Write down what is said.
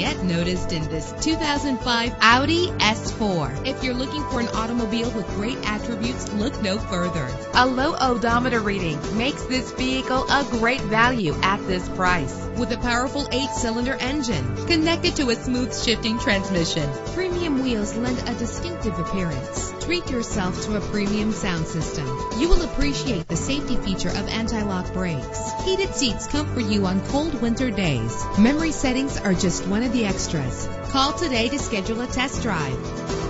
get noticed in this 2005 Audi S4. If you're looking for an automobile with great attributes, look no further. A low odometer reading makes this vehicle a great value at this price. With a powerful 8-cylinder engine connected to a smooth shifting transmission, premium wheels lend a distinctive appearance. Treat yourself to a premium sound system. You will appreciate the safety feature of anti-lock brakes. Heated seats comfort you on cold winter days. Memory settings are just one of the extras. Call today to schedule a test drive.